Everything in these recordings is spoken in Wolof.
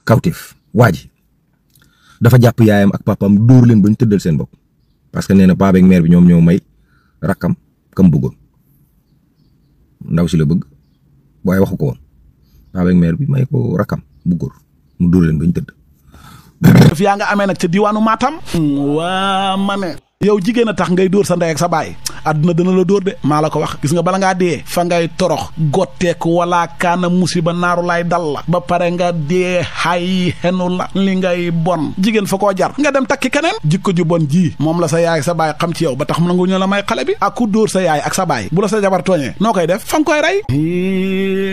kawteef waa ji dafa jàpp yaayam ak papaam dóor leen ba ñu tëddal seen bopp parce que nee na paa beeg mère bi ñoom ñoo may rakkam kam bëggoon ndaw si la bëgg waaye waxu ko woon paa beeg mère bi may ko rakkam bu góor mu dóor leen ba ñu tëdd. fi yaa nga amee nag ca diwaanu Matam. waa ma ne yow jigéen a tax ngay dóor sa ndey ak sa baay àdduna dana la dóor de maa la ko wax gis nga bala ngaa dee fa ngay torox gotteek wala kaana musiba naaru laay dal la ba pare nga dee xay xenu la li ngay bon jigéen fa koo jar nga dem takki keneen jikko ju bon ji moom la sa yaay ak sa baay xam ci yow ba tax mu nangu ñu la may xale bi ak ku dóor sa yaay ak sa baay bu la sa jabar tooñee noo koy def fa nga koy rey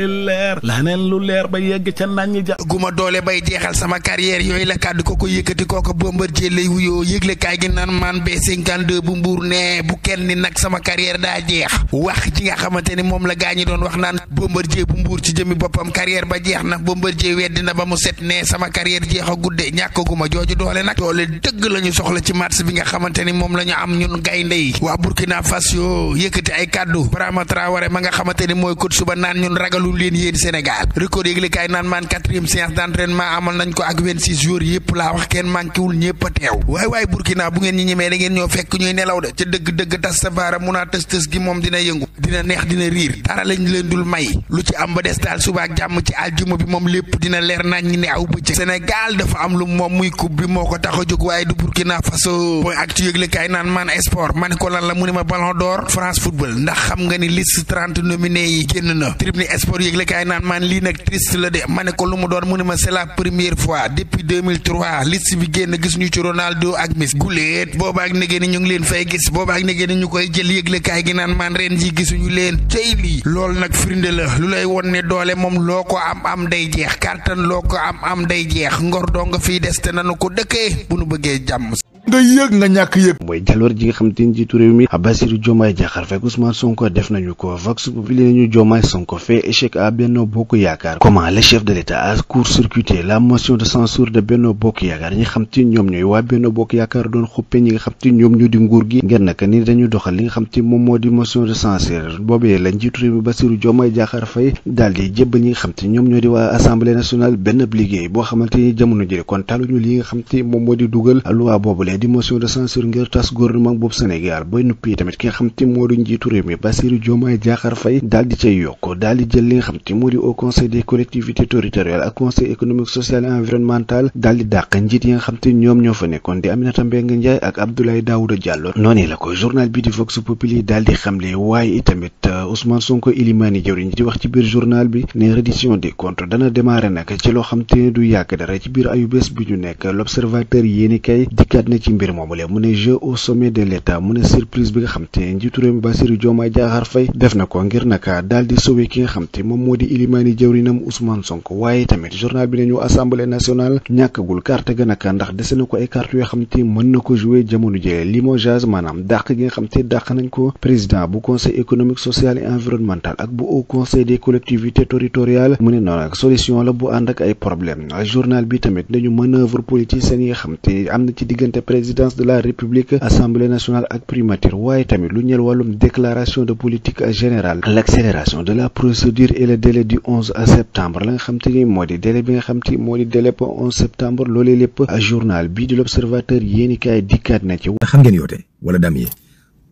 leer la neen lu leer ba yegg ca nañ ñi ja guma doole bay jeexal sama carrière yooyu la kàddu ko yëkkati kooko Bombardier lay wuyoo yëgle kaay gi naan man B52 bu mbuur ne bu kenn ni nag sama carrière daa jeex wax ji nga xamante ni moom la gaa ñi doon wax naan Bombardier bu mbuur ci jëmi boppam carrière ba jeex na Bombardier weddi na ba mu set ne sama carrière jeex a gudde ñàkkaguma jooju doole nag doole dëgg la ñu soxla ci match bi nga xamante ni moom la ñu am ñun gaynde yi waa Burkina Faso yëkkati ay kàddu Brahima Traoré ma nga xamante ni mooy coach suba naan ñun ragalul leen yéen Sénégal record yëgle kaay naan maan 4e séance d'entraînement amal nañ ko ak 26 jours yëpp laa wax kenn manqué wul ñëpp a teew waay Burkina bu ngeen ñi ñemee da ngeen ñoo fekk ñuy nelaw de ca dëgg tas sa baara mun naa tës gi moom dina yëngu dina neex dina riir dara lañ leen dul may lu ci am ba des daal suba ak jàmm ci aljuma bi moom lépp dina leer nañ ñi ne aw bëccëg Sénégal dafa am lu moom muy coupe bi moo ko tax a jóg waaye du Burkina Faso mooy actu yëgle kaay naan man sport ma ne ko lan la mu ne ma ballon d'or France football ndax xam nga ni liste 30 nominés yi génn na tribune sport yëgle kaay naan man lii nag triste la de ma ne ko lu mu doon mu ne ma c'est la première fois depuis 2003 liste bi génn gis ñu ci Ronaldo ak Messi guleet booba ak négée ni ñu ngi leen fay gis booba ak négée ni ñu koy jël yëgle kaay gi naan man ren ji gisuñu leen tey lii loolu nag firnde la lu lay won ne doole moom loo ko am day jeex kàttan loo ko am day jeex ngor doo nga fiy des te nanu ko dëkkee bu nu bëggee jàmm nga yëg nga ñàkk yëg mooy jaloor ji nga xam te njiitu réew mi Bassirou Diomaye Diakhar Faye Ousmane Sonko def nañu ko Vox Populi nañu Diomaye Sonko fait échec à Benno Bokk Yaakaar comment le chef de l'État a court-circuité la motion de censure de Benno Bokk Yaakaar ñi xam te ñoom ñooy waa Benno Bokk Yaakaar doon xuppe ñi nga xam te ñoom ñoo di nguur gi ngir naka ni dañu doxal li nga xam te moom moo di motion de censure boobee la njiitu réew mi Bassirou Diomaye Diakhar Faye daal di jébbal ñi nga xam te ñoom ñoo di waa Assemblée nationale benn liggéey boo xamante ni jamono ji kon taluñu li nga xam te moom moo di dugal loi boobulee di motion de censure ngir tas gouvernement boobu Sénégal bay nuppi tamit ki nga xam te moo di njiitu réew mi Bassirou Diomaye Diakhar Faye daal di cay yokk daal di jël li nga xam te moo di au conseil des collectivités territoriales ak conseil économique social et environnemental daal di dàq njiit yi nga xam te ñoom ñoo fa nekkoon di Aminata Mbengue Ndiaye ak Abdoulaye Daouda Diallo noonu la ko journal bi di Vox Populi daal di xamle waaye itamit Ousmane Sonko Ilimani jawriñ di wax ci biir journal bi ne reddition des comptes dana démarrer nag ci loo xam te du yàgg dara ci biir ayubés bi ñu nekk l'observateur yéeni kay dikkaat na ci mbir moomu mu ne jeu au sommet de l'État mu ne surprise bi nga xam te njiitu réew mi Bassirou Diomaye Diakhar Faye def na ko ngir naka daal di sauver ki nga xam te moom moo di Ilimani jawrinam Ousmane Sonko waaye tamit journal bi nañu assemblée nationale ñàkkagul carte ga naka ndax dese na ko ay carte yoo xam te mën na ko jouer jamono jëlee limogeage maanaam dàq gi nga xam te dàq nañ ko président bu conseil économique social et environnemental ak bu haut conseil des collectivités territoriales mu ne noonu ak solution la bu ànd ak ay problème journal bi tamit nañu manœuvre politicienne yi nga xam te am na ci diggante présidence de la république assemblée nationale ak primature waaye tamit lu ñeel wàllum déclaration de politique générale l'accélération de la procédure et le délai du 11 septembre la nga xam te ni moo di délai bi nga xam te moo di délai pour 11 septembre loolee lépp journal bii di l'observateur yéeni kaay dikkaat na ci xam ngeen yoote wala damier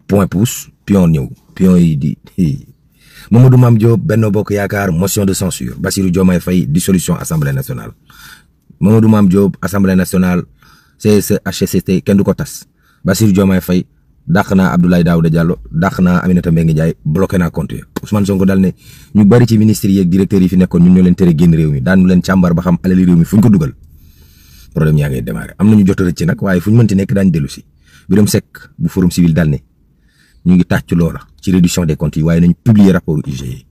point pouce pion ñëw pion yi di Mamadou Mame Diop Benno Bokk Yaakaar motion de censure Bassirou Diomaye Faye dissolution assemblée nationale Mamadou Mame Diop assemblée nationale CSE HCCT kenn du ko tas Bassirou Diomaye Faye dàq naa Abdoulaye Daouda Diallo dàq naa Aminata Mbengue Ndiaye bloqué naa compte yi Ousmane Sonko dal ne ñu bari ci ministres yi ak directeurs yi fi nekkoon ñun ñoo leen tere génn réew mi daanu leen càmbar ba xam alali réew mi fu ñu ko dugal problème yaa ngay démarré am nañu jot a rëcc nag waaye fu ñu mënti nekk daañu dellu si Birame Seck bu forum civil dal ne ñu ngi tàcc loola ci réduction des comptes yi waaye nañ publier rapport IGE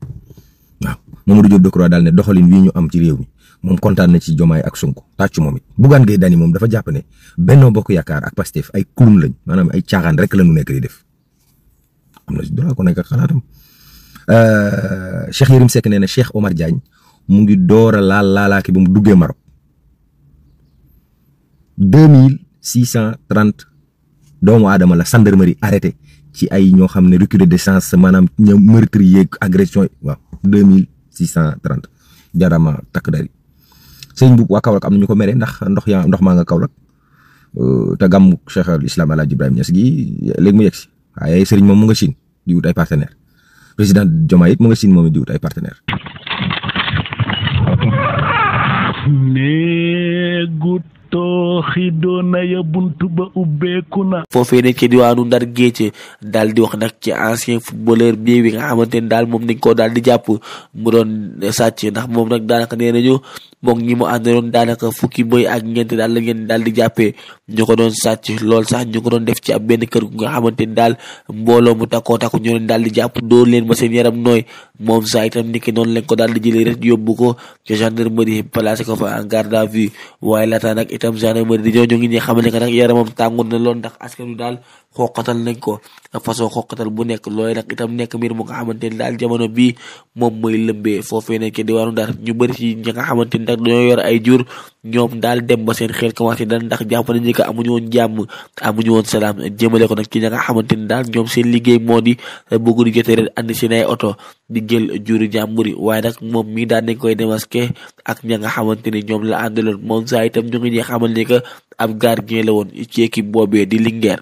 waaw Mamadou Diop Decroix daal ne doxalin wi ñu am ci réew mi moom kontaan na ci Diomaye ak Sonko tàccu moom it Bougane Gueye Dany moom dafa jàpp ne Benno Bokk Yaakaar ak Pastef ay kulum lañ maanaam ay caaxaan rek la ñu nekk di def am na si dara ko nekk ak xalaatam Cheikh Yérim Seck nee na Cheikh Omar Diagne mu ngi door a laalaaki ba mu duggee Maroc 2630 doomu aadama la gendarmerie arrêté ci ay ñoo xam ne recul de décence maanaam ñoom meurtrier yeeg agression waaw 2630 jarama takk dari sëñ bu waa Kaolack am na ñu ko mere ndax ndox maa nga Kaolack te gàmmu Cheikh al Islam El Hadj Ibrahima Niass gi léegi mu yegg si waaye sëriñ moom mu nga Chine di wut ay partenaire président Diomaye it mu nga Chine moom di wut ay partenaire tooxi doona ya buntu ba ubbeeku na. foofee ne ci diwaanu Ndar Géej daal di wax nag ci ancien footballeur bii bi nga xamante ni daal moom dañ koo daal di jàpp mu doon sàcc ndax moom nag daanaka nee nañu moom ñi mu àndaloon daanaka fukki bëy ak ñeent daal la ngeen daal di jàppee ñu ko doon sàcc lool sax ñu ko doon def ci ab benn kër gu nga xamante ni daal mbooloo mu takkoo takku ñu leen daal di jàpp dóor leen ba seen yaram nooy moom sax itam niki noonu lañ ko daal di jëlee rek yóbbu ko ci gendarmerie placé ko fa en garde à vue waaye laata nag itam gendarmerie di ñoo ngi ñi xamante ne nag yaramam tàngoon na lool ndax askan wi daal xoqatal nañ ko façon xoqatal bu nekk looy nag itam nekk mbir mu nga xamante ni daal jamono bii moom mooy lëmbee foofee nekk diwaanu Ndar ñu bëri ci ñi nga xamante ni nag dañoo yor ay jur ñoom daal dem ba seen xel commencé dal ndax jàpp nañu ko amuñu woon jàmm amuñu woon salaam jëmale ko nag ci ñi nga xamante ni daal ñoom seen liggéey moo di bëgg di jotee rek andi seen ay oto di jël juri jàmbur yi waaye nag moom mii daal nañ koy démasqué ak ña nga xamante ni ñoom la àndaloon moom saa itam ñu ngi ñuy xamal ni que ab gardien la woon ci équipe boobee di Linguère.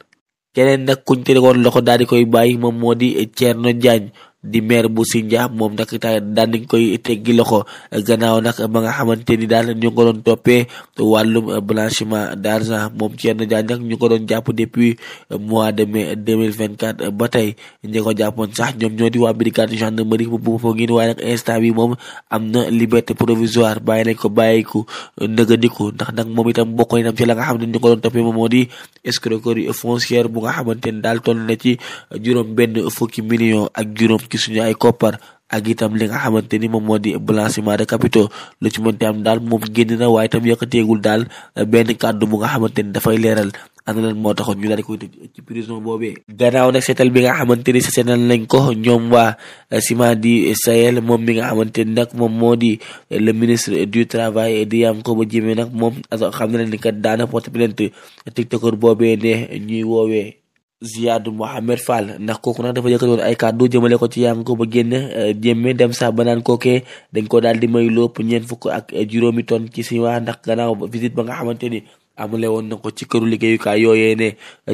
keneen nag kuñ tegoon loxo daal di koy bàyyi moom moo di Thierno Diagne di maire bu Sindia moom nag daan nañ koy teggi loxo gannaaw nag ba nga xamante ni daal ñu ko doon toppee wàllum blanchiment d'argent moom Thierno Diagne nag ñu ko doon jàpp depuis mois de mai 2024 ba tey ñi ko jàppoon sax ñoom ñoo di waa brigade gendarmerie bu Founguine waaye nag instant bi moom am na liberté provisoire bàyyi nañ ko bàyyiku nëgandiku ndax nag moom itam bokk itam ci la nga xam ne ñu ko doon toppee moom moo di escroquerie foncière bu nga xamante ni daal toll na ci juróom benn fukki millions ak juróom ci suñu ay koppar ak itam li nga xamante ni moom moo di blanchiment de capitaux lu ci mënti am daal moom génn na waaye itam yëkkateegul daal benn kàddu bu nga xamante ni dafay leeral ana lan moo taxoon ñu daal di koy tëj ci prison boobee. gannaaw nag seetal bi nga xamante ni seetal nañ ko ñoom waa Ciment du Sahel moom mi nga xamante ni nag moom moo di le ministre du travail di Yankhoba Diémé nag moom xam na ni kat daana porte plainte tiktoker boobee ne ñuy woowee Ziad Mohamed Fall ndax kooku nag dafa yëkkatoon ay kàddu jëmale ko ci Yankhoba Diémé dem sax ba naan kookee dañ ko daal di may lépp 4 tonnes ci ciment ndax gannaaw visite ba nga xamante ni amule woon na ko ci këru liggéeyukaay yooyee ne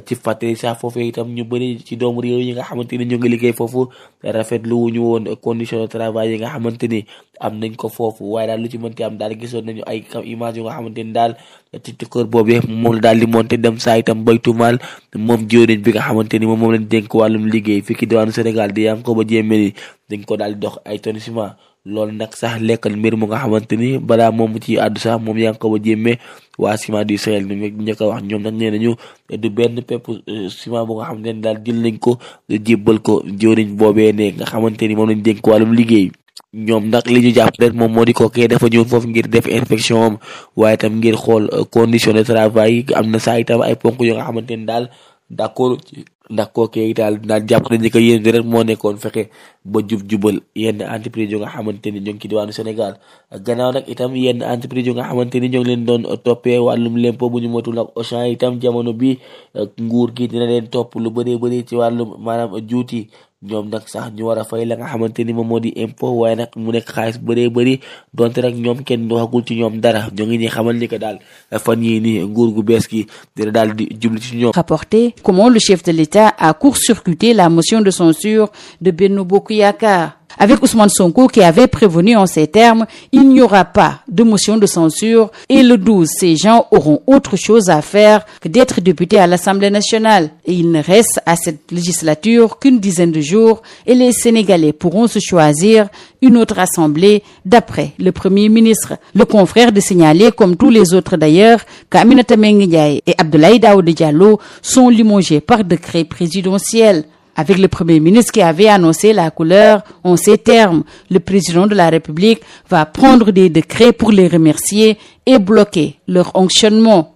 ci fàttali sax foofee itam ñu bëri ci doomu réew yi nga xamante ni ñu ngi liggéey foofu rafetlu wuñu woon condition de travail yi nga xamante ni am nañ ko foofu waaye daal lu ci mënti am daal gisoon nañu ay image yu nga xamante ni daal ci kër boobee moom la daal di monté dem saa itam baytumaal moom jëwriñ bi nga xamante ni moom lañ dénk wàllum liggéey fii ki diwaanu Sénégal di Yankhoba Diémé ni dañ ko daal di dox ay tonnes ciment loolu nag sax lekkal mbir mu nga xamante ni balaa moom ci àddu sax moom Yankhoba Diémé waa Ciment du Sahel ñu njëkk a wax ñoom nag nee nañu du benn pepp ciment bu nga xamante ni daal jël nañ ko jébbal ko jëwriñ boobee ne nga xamante ni moom lañ dénk wàllum liggéey ñoom nag li ñu jàpp rek moom moo di ko kee dafa ñëw foofu ngir def inspection am waaye itam ngir xool condition de travail am na saa itam ay ponk yu nga xamante ni daal d'accord ndax kookee daal jàpp nañu ko yéen rek moo nekkoon fexe ba jubal yenn entreprise yu nga xamante ni ñoo ngi ci diwaanu Sénégal gannaaw nag itam yenn entreprise yu nga xamante ni ñoo ngi leen doon toppee wàllum lempo bu ñu motul ak Auchan itam jamono bi nguur gi dina leen topp lu bëree bëri ci wàllum maanaam juuti ñoom nag sax ñu war a fay la nga xamante ni moom moo di impôt waaye nag mu nekk xaalis bëree bëri donte rek ñoom kenn waxagul ci ñoom dara ñoo ngi ñuy xamal ni que daal fan yii nii nguur gu bees gi dina daal di jublu ci ñoom. Rapporté comment le chef de l'État a court-circuité la motion de censure de Benno Bokk Yakaar. Avec Ousmane Sonko qui avait prévenu en ces termes, il n'y aura pas de motion de censure et le 12, ces gens auront autre chose à faire que d'être députés à l'Assemblée nationale. Et il ne reste à cette législature qu'une dizaine de jours et les Sénégalais pourront se choisir une autre assemblée d'après le Premier ministre. Le confrère de signaler, comme tous les autres d'ailleurs, qu'Aminata Mbengue Ndiaye et Abdoulaye Daouda Diallo sont limogés par décret présidentiel. Avec le Premier ministre qui avait annoncé la couleur en ces termes, le président de la République va prendre des décrets pour les remercier et bloquer leur fonctionnement.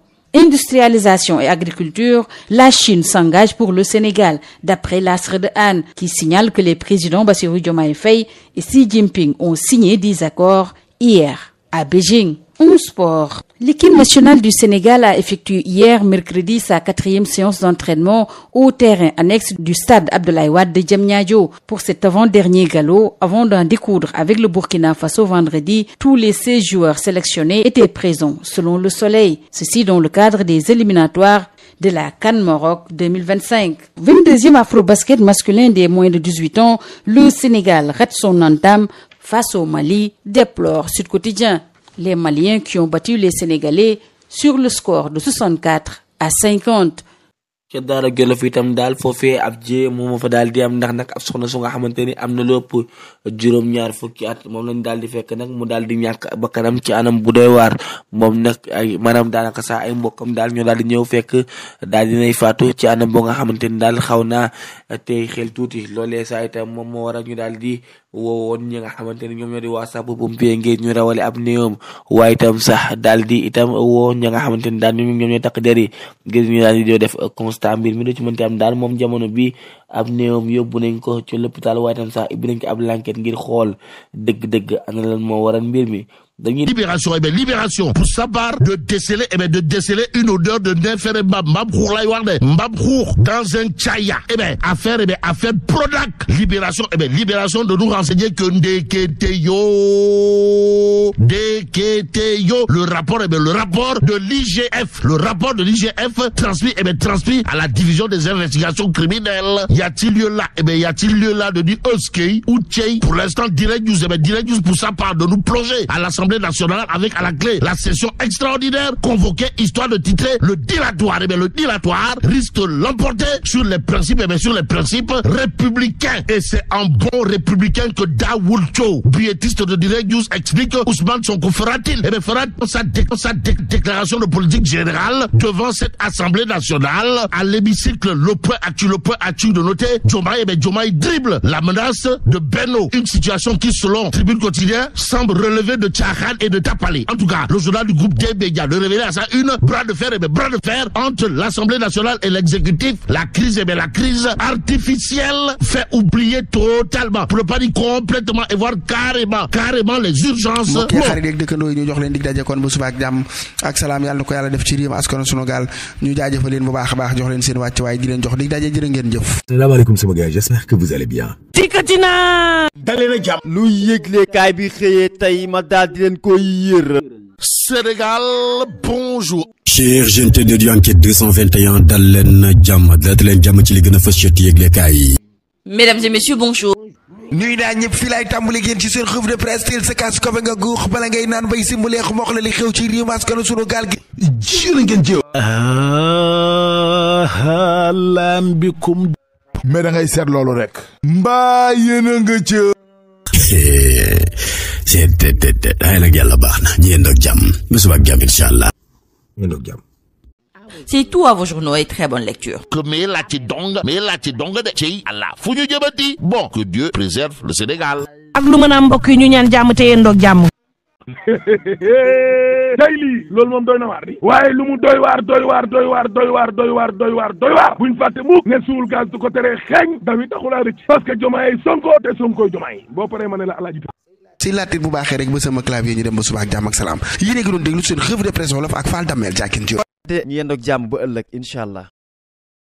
Industrialisation et agriculture, la Chine s'engage pour le Sénégal, d'après l'Astre de Anne, qui signale que les présidents Bassirou Diomaye Faye et Xi Jinping ont signé des accords hier à Beijing. Un sport. L'équipe nationale du Sénégal a effectué hier, mercredi, sa 4e séance d'entraînement au terrain annexe du stade Abdoulaye Wade de Diamniadio. Pour cet avant-dernier galop, avant d'en découdre avec le Burkina Faso vendredi, tous les 16 joueurs sélectionnés étaient présents, selon Le Soleil. Ceci dans le cadre des éliminatoires de la CAN Maroc 2025. 22e Afro-Basket masculin des moins de 18 ans, le Sénégal rate son entame face au Mali, déplore Sud Quotidien. Les Maliens qui ont battu les Sénégalais sur le score de 64-50. ca Daara Jolof itam daal foofee ab jee moom fa daal di am ndax nag ab soxna su nga xamante ni am na lépp juróom-ñaar fukki at moom lañ daal di fekk nag mu daal di ñàkk bakkanam ci anam bu doy waar moom nag ay maanaam daanaka sax ay mbokkam daal ñoo daal di ñëw fekk daal dinay faatu ci anam boo nga xamante ni daal xaw naa tey xel tuuti loolee saa itam moom moo waral ñu daal di woowoon ñi nga xamante ni ñoom ñoo di waa sapeurs-pompiers ngir ñu rawale ab néewam waaye itam sax daal di itam woo ñi nga xamante ni daal ñoom ñooy takk der yi ngir ñu daal di def constat mbir mi du ci mënti am daal moom jamono bi ab néewam yóbbu nañ ko ci l'hôpital waaye itam sax ibbi nañ ko ab l'enquête ngir xool dëgg-dëgg ana lan moo waral mbir mi. Libération, libération. Pour sa part, de déceler une odeur de néféré mbabrour dans un tchaya. Affaire Prodac. Libération, libération de nous renseigner que Ndeketeyo. Le rapport de l'IGF. Le rapport de l'IGF transmis à la division des investigations criminelles. Y a-t-il lieu là de dire Oskei ou Tchei. Pour l'instant, Direct News pour sa part de nous plonger à l'Assemblée nationale avec à la clé la session extraordinaire convoquée histoire de titrer le dilatoire. Le dilatoire risque de l'emporter sur les principes républicains. Et c'est un bon républicain que Daoud Cho, billetiste de Direct News, explique Ousmane Sonko fera-t-il sa déclaration de politique générale devant cette Assemblée nationale à l'hémicycle. Le point actu de noter Diomaye dribble la menace de Benno. Une situation qui, selon Tribune Quotidien, semble relever de Tchakhan et de Tapalé. En tout cas, le journal du groupe des médias de révéler à ça une bras de fer entre l'Assemblée nationale et l'exécutif. La crise artificielle fait oublier totalement, pour ne pas dire complètement, et voire carrément les urgences. mbokk xarit yeeg dëkkandoo yi ñu jox leen dig daje kon bu suba ak jàmm ak salaam yàlla na ko yàlla def ci réew askan sunu gaal ñu jaajëfal leen bu baax a baax jox leen seen wàcc waaye di leen jox dig daje jërë ngeen jëf. Salaamaaleykum sama gars, j'espère que vous allez bien. dikkati naa dalee na jàmm lu yëglekaay bi xëyee tey ma daal di leen koy yër. Sénégal, bonjour. Chers jeunes de Enquête 221 dal leen jàmm ci li gën a fës ci yëglekaay yi. Mesdames et messieurs, bonjour. nuy naa ñëpp fii laay tàmbali génn ci seen revue de presse teel sa kaas ko nga guux bala ngay naan bay simbuleex moox la li xew ci réew askanu sunu gaal gi jërë ngeen jëw ahlan bikum mais da ngay seet loolu rek mbaa yéen a nga ca seet ay nag yàlla baax na ñu yendoog jàmm ba suba ak jàmm inshallah yendoog jàmm. C'est tout à vos journaux et très bonne lecture. mais la ci dong de ci Allah fu ñu jëbati bon que Dieu préserve le Sénégal. ak lu mën a mbokk yi ñu ñaan jàmm te yendoog jàmm. tey lii loolu moom doy na waar di waaye lu mu doy waar buñ fàtte mukk ne suul gaz du ko teree xeeñ dawi taxulaa rëcc parce que Diomaye Sonko te Sonko Diomaye boo paree ma ne la alaaji si laatit bu baaxee rek ba sama clavier ñu dem ba suba ak jàmm ak salaam yéen a ngi doon déglu seen revue de presse wolof ak Fall Damel Jaakin Diop. ñu yendoog jàmm ba ëllëg incha allah.